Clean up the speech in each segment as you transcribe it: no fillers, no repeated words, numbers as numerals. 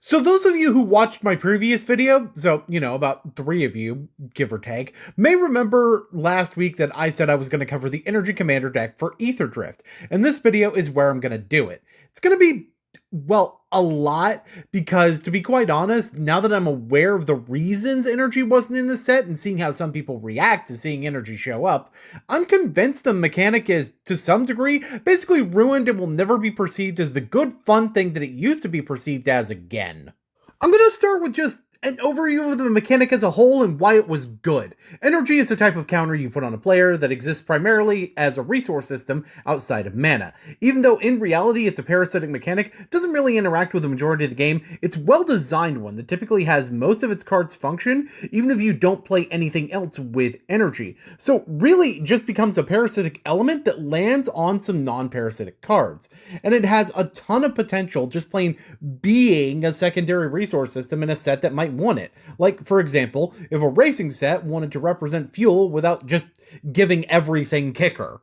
So those of you who watched my previous video, so, about 3 of you, give or take, may remember last week that I said I was going to cover the Energy Commander deck for Aether Drift, and this video is where I'm going to do it. It's going to be, well, a lot, because to be quite honest, now that I'm aware of the reasons Energy wasn't in the set and seeing how some people react to seeing Energy show up, I'm convinced the mechanic is, to some degree, basically ruined and will never be perceived as the good, fun thing that it used to be perceived as again. I'm going to start with just an overview of the mechanic as a whole and why it was good. Energy is a type of counter you put on a player that exists primarily as a resource system outside of mana. Even though in reality it's a parasitic mechanic, it doesn't really interact with the majority of the game, it's a well-designed one that typically has most of its cards function, even if you don't play anything else with energy. So really just becomes a parasitic element that lands on some non-parasitic cards. And it has a ton of potential just plain being a secondary resource system in a set that might want it. Like, for example, if a racing set wanted to represent fuel without just giving everything kicker.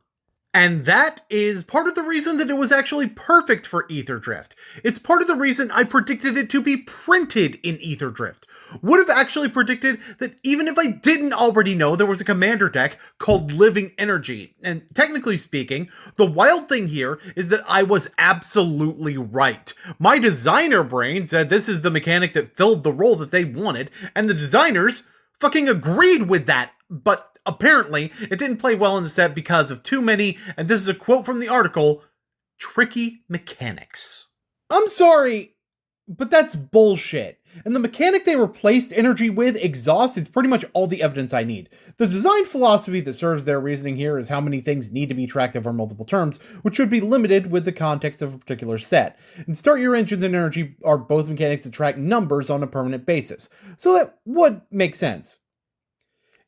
And that is part of the reason that it was actually perfect for Aether Drift. It's part of the reason I predicted it to be printed in Aether Drift. Would have actually predicted that even if I didn't already know there was a commander deck called Living Energy. And technically speaking, the wild thing here is that I was absolutely right. My designer brain said this is the mechanic that filled the role that they wanted, and the designers fucking agreed with that, but apparently, it didn't play well in the set because of too many, and this is a quote from the article, tricky mechanics. I'm sorry, but that's bullshit. And the mechanic they replaced energy with, exhaust, is pretty much all the evidence I need. The design philosophy that serves their reasoning here is how many things need to be tracked over multiple terms, which should be limited with the context of a particular set. And start your engines and energy are both mechanics that track numbers on a permanent basis. So that would make sense.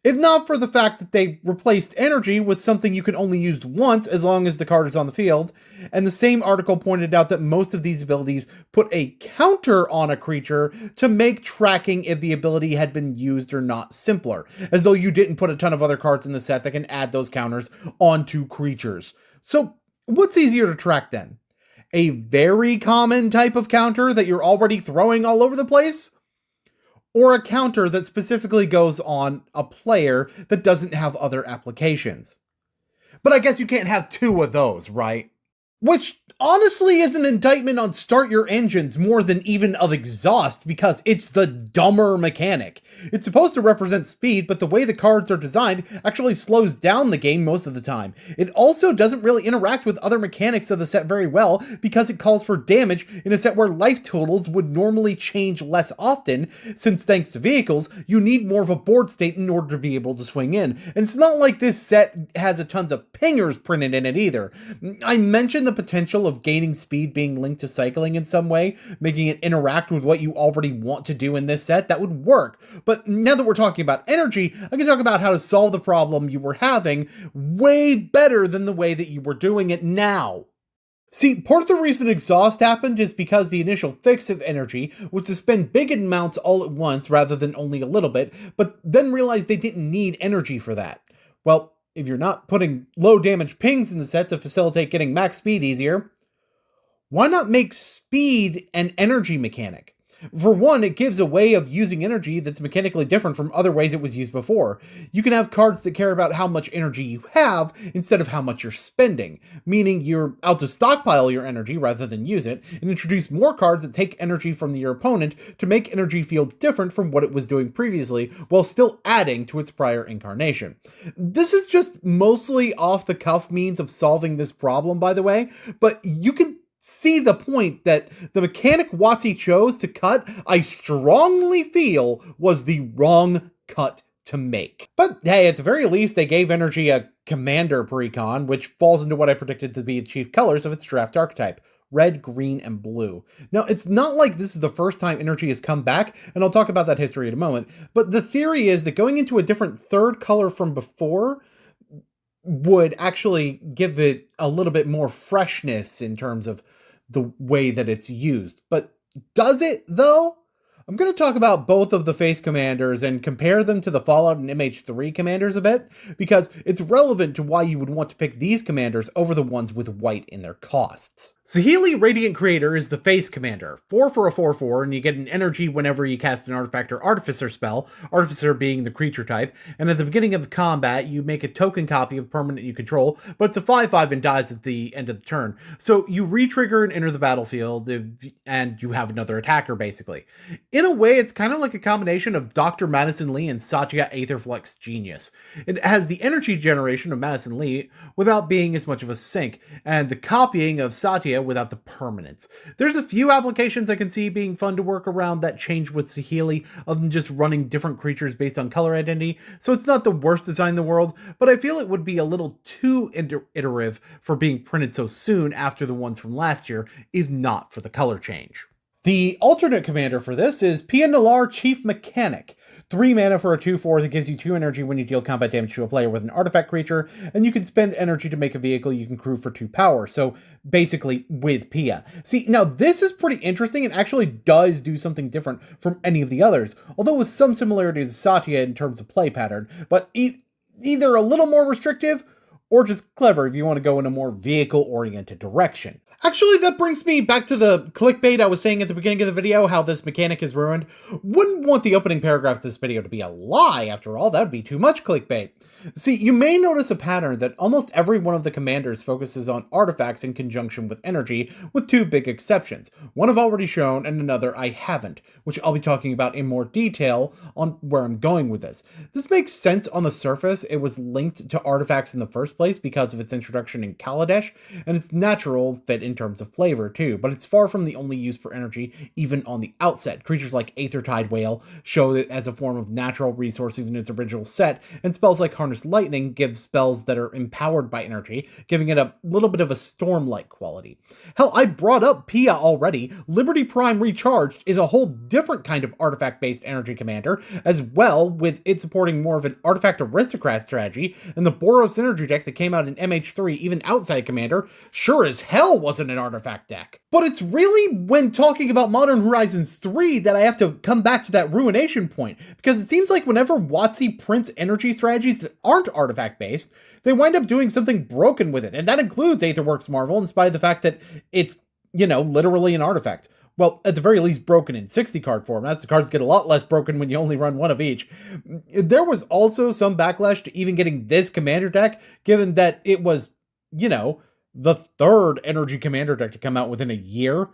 If not for the fact that they replaced energy with something you can only use once as long as the card is on the field, and the same article pointed out that most of these abilities put a counter on a creature to make tracking if the ability had been used or not simpler, as though you didn't put a ton of other cards in the set that can add those counters onto creatures. So what's easier to track then? A very common type of counter that you're already throwing all over the place? Or a counter that specifically goes on a player that doesn't have other applications. But I guess you can't have two of those, right? Which honestly is an indictment on start your engines more than even of exhaust, because it's the dumber mechanic. It's supposed to represent speed, but the way the cards are designed actually slows down the game most of the time. It also doesn't really interact with other mechanics of the set very well, because it calls for damage in a set where life totals would normally change less often, since thanks to vehicles, you need more of a board state in order to be able to swing in. And it's not like this set has a tons of pingers printed in it either. I mentioned the potential of gaining speed being linked to cycling in some way, making it interact with what you already want to do in this set. That would work. But now that we're talking about energy, I can talk about how to solve the problem you were having way better than the way that you were doing it now. See, part of the reason exhaust happened is because the initial fix of energy was to spend big amounts all at once rather than only a little bit, but then realized they didn't need energy for that. Well, if you're not putting low damage pings in the set to facilitate getting max speed easier, why not make speed an energy mechanic? For one, it gives a way of using energy that's mechanically different from other ways it was used before. You can have cards that care about how much energy you have instead of how much you're spending, meaning you're out to stockpile your energy rather than use it, and introduce more cards that take energy from your opponent to make energy feel different from what it was doing previously, while still adding to its prior incarnation. This is just mostly off-the-cuff means of solving this problem, by the way, but you can see the point that the mechanic WotC chose to cut, I strongly feel, was the wrong cut to make. But hey, at the very least, they gave energy a commander precon, which falls into what I predicted to be the chief colors of its draft archetype: red, green, and blue. Now, it's not like this is the first time energy has come back, and I'll talk about that history in a moment, but the theory is that going into a different third color from before would actually give it a little bit more freshness in terms of the way that it's used. But does it, though? I'm going to talk about both of the face commanders and compare them to the Fallout and MH3 commanders a bit, because it's relevant to why you would want to pick these commanders over the ones with white in their costs. Saheeli Radiant Creator is the face commander, 4 for a 4/4, and you get an energy whenever you cast an artifact or artificer spell, artificer being the creature type, and at the beginning of the combat you make a token copy of permanent you control, but it's a 5/5 and dies at the end of the turn. So you re-trigger and enter the battlefield, and you have another attacker basically. In a way, it's kind of like a combination of Dr. Madison Lee and Satya Aetherflux Genius. It has the energy generation of Madison Lee without being as much of a sink, and the copying of Satya without the permanence. There's a few applications I can see being fun to work around that change with Saheeli, other than just running different creatures based on color identity, so it's not the worst design in the world, but I feel it would be a little too iterative for being printed so soon after the ones from last year, if not for the color change. The alternate commander for this is Pia Nalaar, Chief Mechanic. 3 mana for a 2/4 that gives you 2 energy when you deal combat damage to a player with an artifact creature, and you can spend energy to make a vehicle you can crew for 2 power, so basically with Pia. See, now this is pretty interesting and actually does do something different from any of the others, although with some similarities to Satya in terms of play pattern, but either a little more restrictive or just clever if you want to go in a more vehicle-oriented direction. Actually, that brings me back to the clickbait I was saying at the beginning of the video, how this mechanic is ruined. Wouldn't want the opening paragraph of this video to be a lie, after all, that'd be too much clickbait. See, you may notice a pattern that almost every one of the commanders focuses on artifacts in conjunction with energy, with 2 big exceptions. One I've already shown, and another I haven't, which I'll be talking about in more detail on where I'm going with this. This makes sense on the surface. It was linked to artifacts in the first place because of its introduction in Kaladesh, and its natural fit in terms of flavor too, but it's far from the only use for energy, even on the outset. Creatures like Aethertide Whale show it as a form of natural resource even in its original set, and spells like Harness Lightning give spells that are empowered by energy, giving it a little bit of a storm-like quality. Hell, I brought up Pia already. Liberty Prime Recharged is a whole different kind of artifact-based energy commander, as well, with it supporting more of an artifact aristocrat strategy, and the Boros energy deck that came out in MH3, even outside Commander, sure as hell wasn't an artifact deck. But it's really when talking about Modern Horizons 3 that I have to come back to that ruination point, because it seems like whenever WotC prints energy strategies that aren't artifact based, they wind up doing something broken with it, and that includes Aetherworks Marvel, in spite of the fact that it's, literally an artifact. Well, at the very least broken in 60 card form, as the cards get a lot less broken when you only run 1 of each. There was also some backlash to even getting this commander deck, given that it was, the 3rd energy commander deck to come out within a year.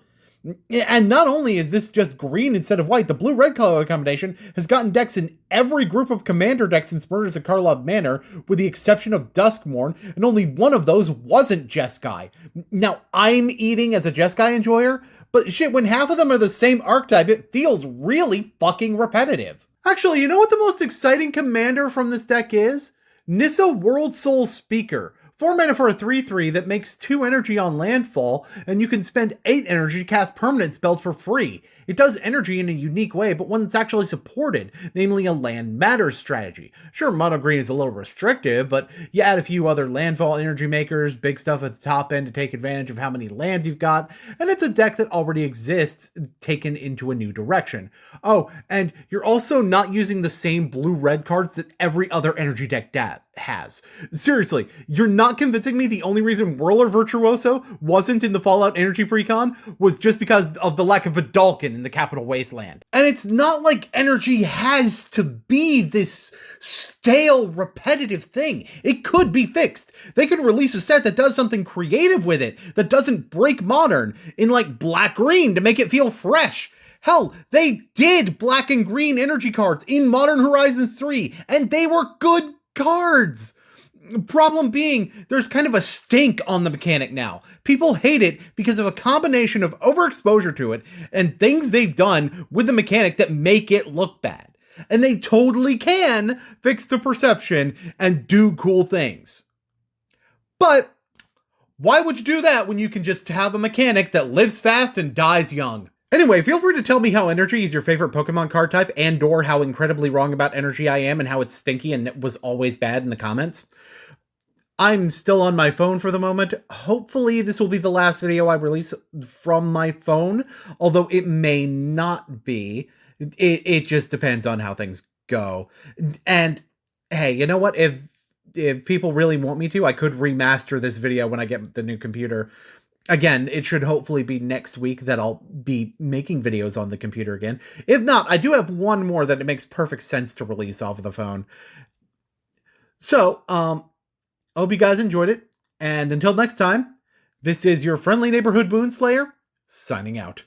And not only is this just green instead of white, the blue-red color combination has gotten decks in every group of commander decks since Murders at Karlov Manor, with the exception of Duskmourn, and only one of those wasn't Jeskai. Now, I'm eating as a Jeskai enjoyer, but shit, when half of them are the same archetype, it feels really fucking repetitive. Actually, you know what the most exciting commander from this deck is? Nissa Worldsoul Speaker. 4 mana for a 3/3 that makes 2 energy on landfall, and you can spend 8 energy to cast permanent spells for free. It does energy in a unique way, but one that's actually supported, namely a land matters strategy. Sure, mono green is a little restrictive, but you add a few other landfall energy makers, big stuff at the top end to take advantage of how many lands you've got, and it's a deck that already exists, taken into a new direction. Oh, and you're also not using the same blue-red cards that every other energy deck has. Seriously, you're not convincing me the only reason Whirler Virtuoso wasn't in the Fallout Energy Precon was just because of the lack of Vidalcan in the Capital Wasteland. And it's not like energy has to be this stale, repetitive thing. It could be fixed. They could release a set that does something creative with it, that doesn't break Modern, in like black-green to make it feel fresh. Hell, they did black and green energy cards in Modern Horizons 3, and they were good cards. Problem being, there's kind of a stink on the mechanic now. People hate it because of a combination of overexposure to it and things they've done with the mechanic that make it look bad. And they totally can fix the perception and do cool things. But why would you do that when you can just have a mechanic that lives fast and dies young? Anyway, feel free to tell me how energy is your favorite Pokemon card type, and/or how incredibly wrong about energy I am and how it's stinky and was always bad in the comments. I'm still on my phone for the moment. Hopefully this will be the last video I release from my phone, although it may not be. It just depends on how things go. And hey, you know what? If people really want me to, I could remaster this video when I get the new computer. Again, it should hopefully be next week that I'll be making videos on the computer again. If not, I do have one more that it makes perfect sense to release off of the phone. So, I hope you guys enjoyed it. And until next time, this is your friendly neighborhood Boonslayer, signing out.